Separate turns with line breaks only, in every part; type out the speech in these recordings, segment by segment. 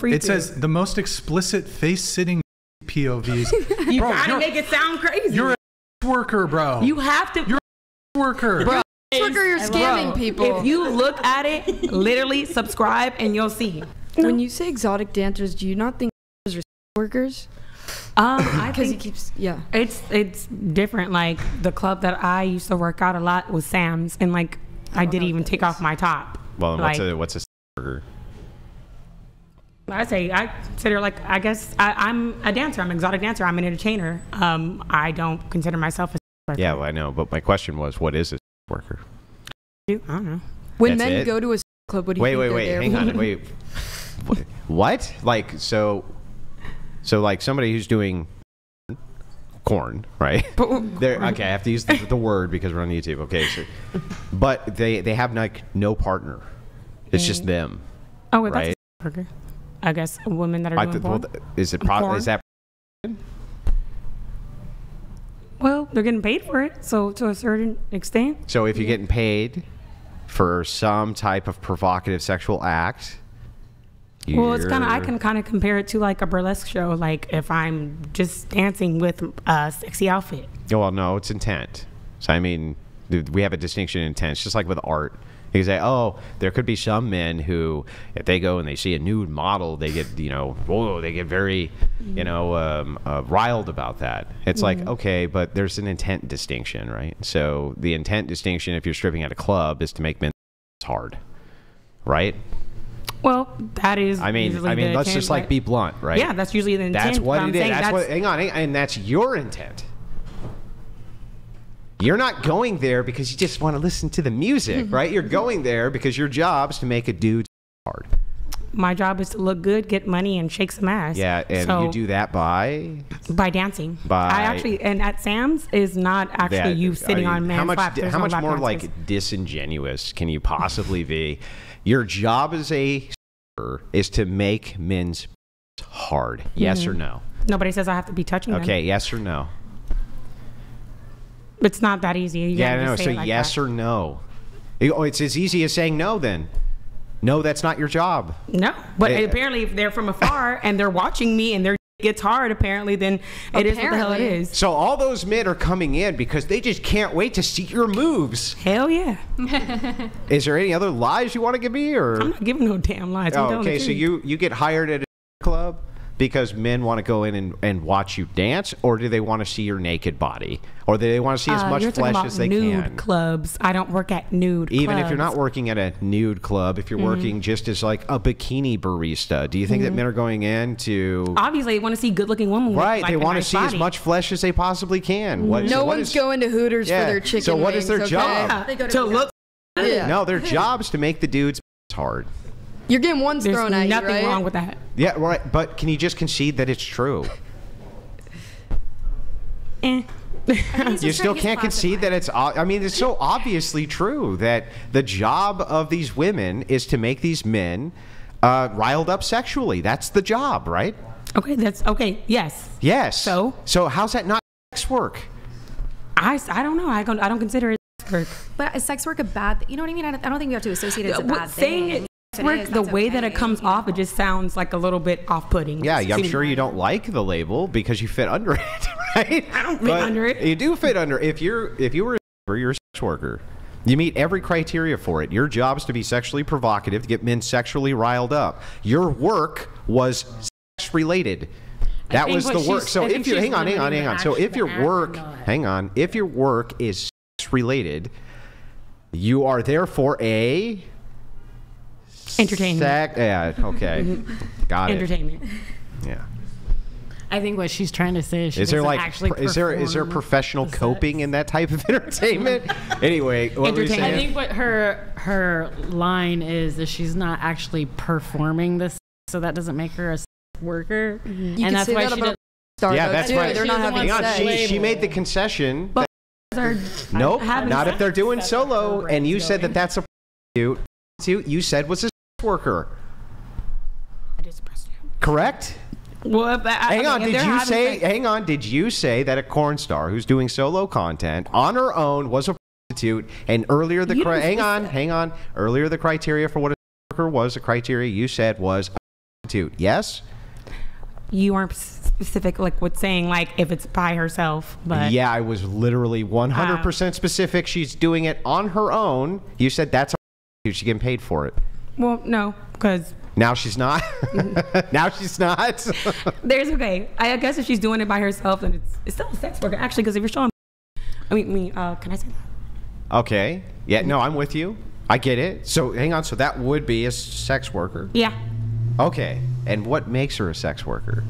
free.
It says the most explicit face-sitting POVs.
You gotta make it sound crazy.
You're a worker, bro.
You have to.
You're a worker.
Bro,
You're scamming people.
If you look at it, literally subscribe and you'll see.
When you say exotic dancers, do you not think those are workers?
I
Because he
think
keeps, yeah.
it's different. Like the club that I used to work out a lot was Sam's, and like I didn't even take off my top.
Well,
like,
what's a burger?
I consider, like, I guess I'm a dancer. I'm an exotic dancer. I'm an entertainer. I don't consider myself a worker.
Yeah, well, I know, but my question was, what is a worker?
I don't know.
When
That's
men
it?
go to a club, what do you think
Wait,
they're there
hang
for?
on, wait. What? Like, so like somebody who's doing corn, right? Okay, I have to use the word because we're on YouTube. Okay, so, but they have like no partner. It's just them.
Oh, wait,
right?
that's a worker. I guess women that are doing porn.
Is
Porn?
that?
Well, they're getting paid for it, so to a certain extent.
So if you're getting paid for some type of provocative sexual act,
well, it's kind of, I can kind of compare it to like a burlesque show. Like if I'm just dancing with a sexy outfit.
Well, no, it's intent. So I mean, we have a distinction in intent. It's just like with art. You can say, oh, there could be some men who, if they go and they see a nude model, they get, whoa, they get very, riled about that. It's like, okay, but there's an intent distinction, right? So the intent distinction, if you're stripping at a club, is to make men hard, right?
Well, that is.
I mean, let's just like be blunt, right?
Yeah, that's usually the intent.
That's what it is. Hang on, and that's your intent. You're not going there because you just want to listen to the music, right? You're going there because your job is to make a dude hard.
My job is to look good, get money, and shake some ass.
Yeah, and
so,
you do that by
dancing. And at Sam's is not actually you sitting on man's lap.
How much more like disingenuous can you possibly be? Your job as a is to make men's hard. Yes or no?
Nobody says I have to be touching them.
Okay, yes or no?
It's not that easy.
Yeah, I know. So like yes or no. It's as easy as saying no then. No, that's not your job.
No, but apparently if they're from afar and they're watching me and their gets hard, apparently, then it is what the hell it is.
So all those men are coming in because they just can't wait to see your moves.
Hell yeah.
Is there any other lies you want to give me? Or
I'm not giving no damn lies.
Oh, okay, so you get hired at a club because men want to go in and watch you dance, or do they want to see your naked body? Or do they want to see as much flesh as they
nude
can?
Clubs. I don't work at nude clubs.
Even if you're not working at a nude club, if you're working just as like a bikini barista, do you think that men are going in to...
Obviously, they want to see good-looking women.
Right,
with,
they want
nice
to see
body.
as much flesh as they possibly can.
No one's going to Hooters for their chicken
So what is their
wings,
job?
okay?
They go to look.
Yeah.
No, their job's to make the dudes hard.
You're getting ones
There's
thrown at you,
nothing
right?
wrong with that.
Yeah, right. But can you just concede that it's true? You still can't concede that it's... I mean, it's so obviously true that the job of these women is to make these men riled up sexually. That's the job, right?
Okay, that's... Okay, yes.
Yes.
So
how's that not sex work?
I don't know. I don't consider it sex work.
But is sex work a bad thing? You know what I mean? I don't think we have to associate it as a bad
Saying
thing.
it work, the way that it comes off, it just sounds like a little bit off-putting.
Yeah, I'm sure you don't like the label because you fit under it, right?
I don't fit under it.
You do fit under. If you were a sex worker, you meet every criteria for it. Your job is to be sexually provocative, to get men sexually riled up. Your work was sex related. That was the work. So if you hang on. So if your work, if your work is sex related, you are therefore a
entertainment.
Yeah, okay. Got it.
Entertainment.
Yeah.
I think what she's trying to say is
is there like is there professional coping in that type of entertainment? Anyway, what were you saying?
I think what her line is she's not actually performing this, so that doesn't make her a worker.
You
and
can
that's
say
why
that
she
about Starbucks.
Yeah, that's why
they're not having sex.
She made the concession.
But
Nope, not if they're doing solo. And you said that that's a prostitute. You said was a worker.
I just pressed you.
Correct?
Well,
hang on, did you say that a corn star who's doing solo content on her own was a prostitute, and earlier earlier the criteria for what a worker was, the criteria you said was prostitute. Yes.
You aren't specific, like with saying like if it's by herself, but
Yeah, I was literally 100% specific. She's doing it on her own. You said that's a prostitute. She's getting paid for it.
well, no, because
Now she's not. Now she's not.
there's okay. I guess if she's doing it by herself, then it's still a sex worker. Actually, because if you're showing, can I say that?
Okay. Yeah. No, I'm with you. I get it. So hang on. So that would be a sex worker.
Yeah,
Okay. And what makes her a sex worker?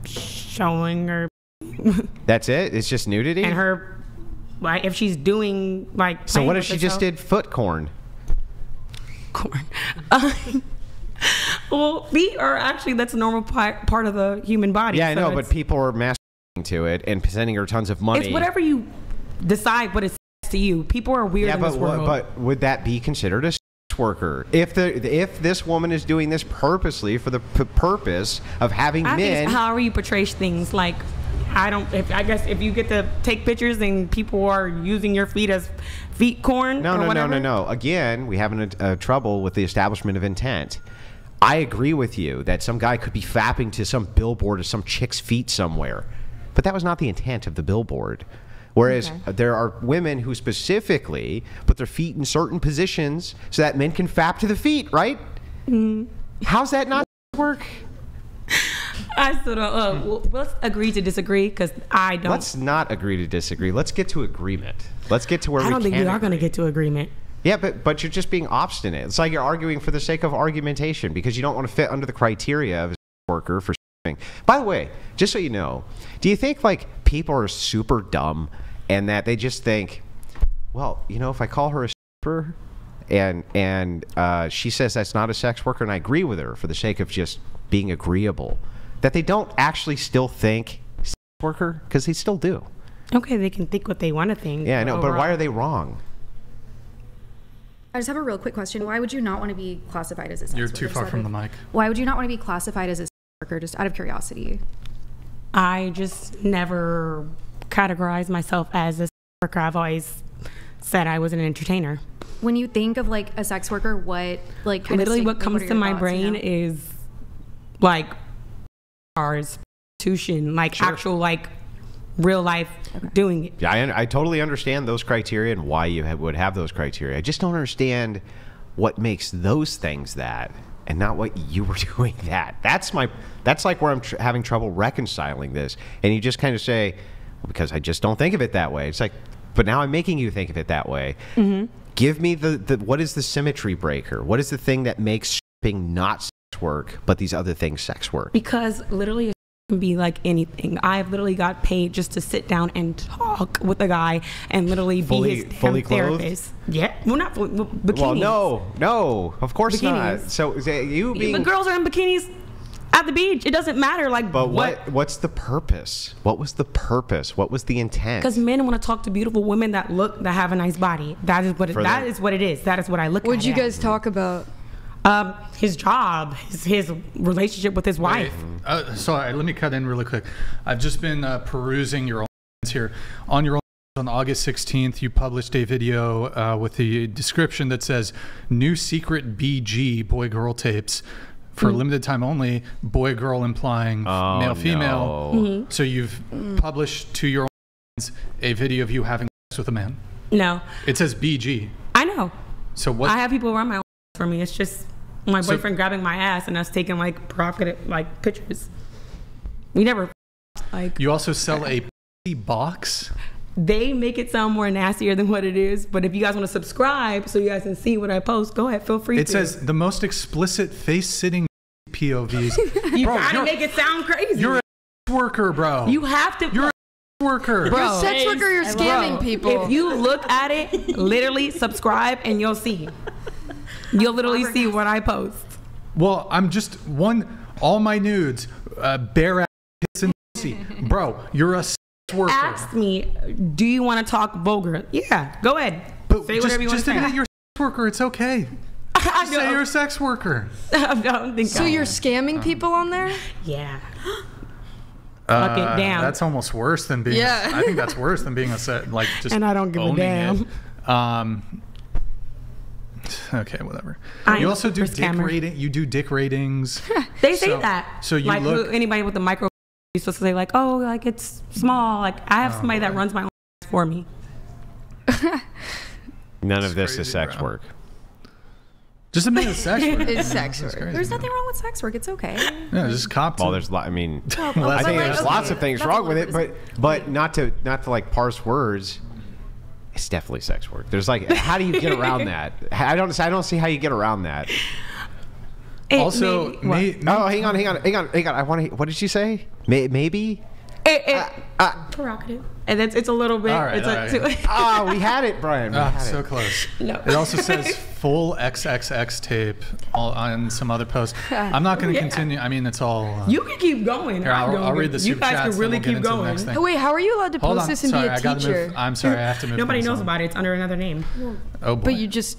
showing her
That's it? It's just nudity?
and her, like if she's doing like.
So
playing
what if
with
she just
herself-
did foot corn?
corn? Well, feet are actually that's a normal part of the human body.
Yeah, I
so
know, but
it's-
people are masturbating to it and sending her tons of money.
It's whatever you decide what is sex to you. People are weird
Yeah,
in
but
this world.
but would that be considered a sex worker? If this woman is doing this purposely for the purpose of having
I think
men,
it's however you portray things. Like, I guess if you get to take pictures and people are using your feet as feet corn or whatever.
No. Again, we have trouble with the establishment of intent. I agree with you that some guy could be fapping to some billboard of some chick's feet somewhere, but that was not the intent of the billboard. Whereas there are women who specifically put their feet in certain positions so that men can fap to the feet, right? How's that not work?
I still don't. Well, let's agree to disagree because I don't.
Let's not agree to disagree. Let's get to agreement. Let's get to where
I don't think
can
we are going to
agree.
get to agreement.
Yeah, but you're just being obstinate. It's like you're arguing for the sake of argumentation because you don't want to fit under the criteria of a worker for something. By the way, just so you know, do you think like people are super dumb and that they just think, well, you know, if I call her a stripper and she says that's not a sex worker and I agree with her for the sake of just being agreeable, that they don't actually still think sex worker? Because they still do.
Okay, they can think what they want to think.
Yeah, I know, but
overall-
why are they wrong?
I just have a real quick question. Why would you not want to be classified as a sex
You're
worker?
too far from the mic.
Why would you not want to be classified as a sex worker, just out of curiosity?
I just never categorized myself as a sex worker. I've always said I was an entertainer.
When you think of like a sex worker, what like kind
Literally
of
what comes
are
to
your
my
thoughts,
brain
you know?
is like ours, prostitution, like
Sure.
actual like real life doing it.
Yeah, I totally understand those criteria and why you would have those criteria. I just don't understand what makes those things that and not what you were doing that. That's like where I'm having trouble reconciling this. And you just kind of say, well, because I just don't think of it that way. It's like, but now I'm making you think of it that way. Mm-hmm. Give me the what is the symmetry breaker? What is the thing that makes stripping not sex work, but these other things sex work?
Because literally it can be like anything. I've literally got paid just to sit down and talk with a guy and literally
Fully-
be his
fully
damn
clothed?
therapist. Yeah, well not fully, bikinis.
Well, no, of course not.
Bikinis.
So you being
The girls are in bikinis at the beach. It doesn't matter. Like,
But what's the purpose? What was the purpose? What was the intent?
Because men want to talk to beautiful women that have a nice body. That is what
For
that
them.
is what it is. That is what I look at.
What'd you
it
guys
as.
talk about?
His job, his relationship with his wife.
Sorry, let me cut in really quick. I've just been perusing your OnlyFans here. On your OnlyFans on August 16th, you published a video with the description that says "New Secret BG Boy-Girl Tapes." For limited time only, boy girl implying male female.
no.
So you've published to your OnlyFans a video of you having sex with a man.
No,
It says BG.
I know.
So what?
I have people run my own for me. It's just my
So-
boyfriend grabbing my ass and us taking like provocative like pictures. We never like.
You also sell a pussy box.
They make it sound more nastier than what it is. But if you guys want to subscribe so you guys can see what I post, go ahead. Feel free.
It
to.
says the most explicit face-sitting POVs.
you
Bro,
gotta
you're-
make it sound crazy.
You're a worker, bro.
You have to.
You're a worker.
You're a sex worker, you're
Bro,
scamming people.
If you look at it, literally subscribe and you'll see. You'll literally see what I post.
Well, I'm just all my nudes, bare ass tits and pussy. Bro, you're a sex worker.
Ask me, do you want to talk vulgar? Yeah, go ahead.
But
Say whatever you want
just
to say.
admit you're a sex worker. It's okay.
I
Just say you're a sex worker.
don't think
So
I
you're
am.
scamming people on there?
Yeah. Fucking damn.
That's almost worse than being.
Yeah.
I think that's worse than being a set. Like just.
And I don't give a
owning
damn.
it. Okay, whatever.
I'm
You also do
a
dick
scammer.
rating. You do dick ratings.
They say that.
So you
like
look.
anybody with the micro, you're supposed to say like, oh, like it's small. Like I have somebody that runs my own for me.
None of this is
crazy,
sex
bro.
work.
Just admit it's sex work.
It's sex work.
Crazy,
There's
man.
nothing wrong with sex work. It's okay.
Yeah, just cop to
Well,
it.
there's I mean,
Well,
I think
like,
there's
okay,
lots of things
that's
wrong
a
with it,
little
but not to like parse words. It's definitely sex work. There's like, how do you get around that? I don't see how you get around that.
Also,
Oh, hang on. I want to. What did she say? Maybe.
Prerogative. And it's a little bit.
All right,
it's
all right.
Ah, we had it, Brian. We had
so
it.
close.
No.
It also says full XXX tape on some other posts. I'm not going to continue. I mean, it's all.
You can keep going.
Here, I'll read the
You
super
guys
chats.
can really
and we'll
keep
get into the
going.
next thing.
Oh, wait, how are you allowed to
Hold
post
on.
this and
Sorry,
be a
I gotta
teacher?
move. I'm sorry, I have to move.
Nobody
things
knows
on.
about it. It's under another name.
Oh boy.
But you just